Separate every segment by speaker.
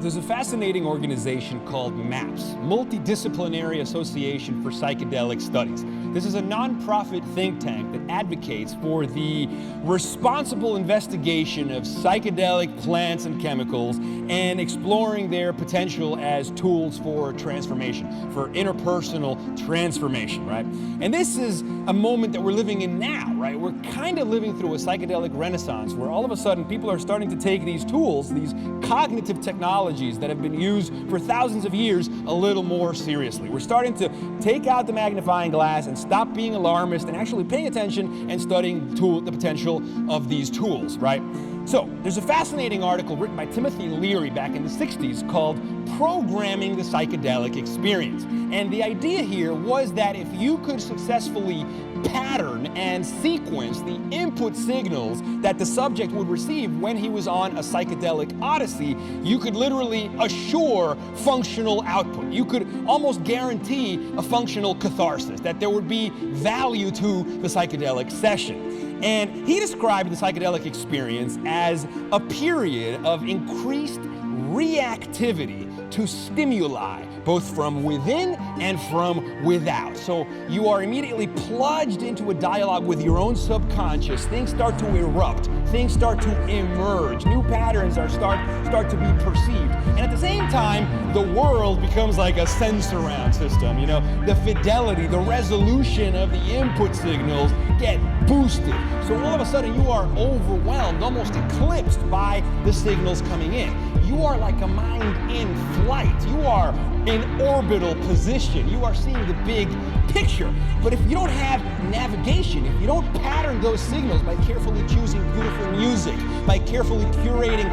Speaker 1: There's a fascinating organization called MAPS, Multidisciplinary Association for Psychedelic Studies. This is a nonprofit think tank that advocates for the responsible investigation of psychedelic plants and chemicals and exploring their potential as tools for transformation, for interpersonal transformation, right? And this is a moment that we're living in now, right? We're kind of living through a psychedelic renaissance where all of a sudden people are starting to take these tools, these cognitive technologies that have been used for thousands of years a little more seriously. We're starting to take out the magnifying glass and stop being alarmist and actually paying attention and studying the potential of these tools, right? So there's a fascinating article written by Timothy Leary back in the 60s called Programming the Psychedelic Experience. And the idea here was that if you could successfully pattern and sequence the input signals that the subject would receive when he was on a psychedelic odyssey, you could literally assure functional output. You could almost guarantee a functional catharsis, that there would be value to the psychedelic session. And he described the psychedelic experience as a period of increased reactivity to stimuli, both from within and from without. So you are immediately plunged into a dialogue with your own subconscious. Things start to erupt. Things start to emerge. New patterns start to be perceived. And at the same time, the world becomes like a sensorround system. You know, the fidelity, the resolution of the input signals get boosted. So all of a sudden you are overwhelmed, almost eclipsed by the signals coming in. You are like a mind in flight. You are in orbital position. You are seeing the big picture. But if you don't have navigation, if you don't pattern those signals by carefully choosing beautiful music, by carefully curating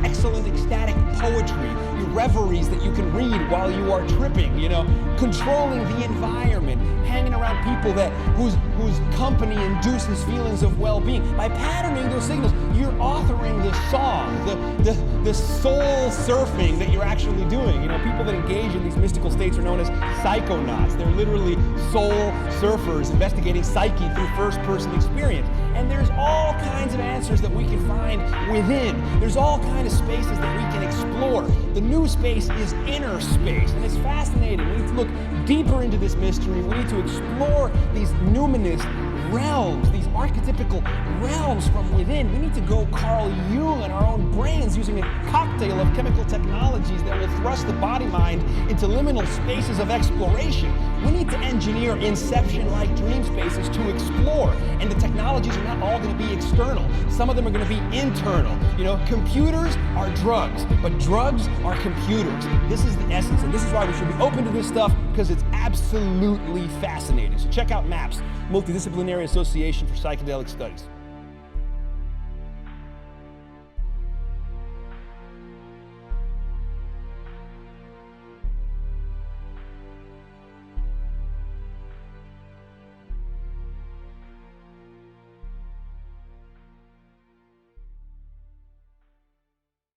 Speaker 1: excellent ecstatic poetry, reveries that you can read while you are tripping, you know, controlling the environment, hanging around people whose company induces feelings of well-being. By patterning those signals, you're authoring the song, the soul surfing that you're actually doing. You know, people that engage in these mystical states are known as psychonauts. They're literally soul surfers investigating psyche through first-person experience. And there's all kinds of answers that we can find within. There's all kinds of spaces that we can explore. The new space is inner space, and it's fascinating. We need to look deeper into this mystery. We need to explore these numinous realms, these archetypical realms from within. We need to go Carl Jung in our own brains using a cocktail of chemical technologies that will thrust the body-mind into liminal spaces of exploration. We need to engineer inception-like dream spaces to explore, and the technologies are not all going to be external. Some of them are going to be internal. You know, computers are drugs, but drugs are computers. This is the essence, and this is why we should be open to this stuff, because it's absolutely fascinating. So check out MAPS, Multidisciplinary Association for Psychedelic Studies.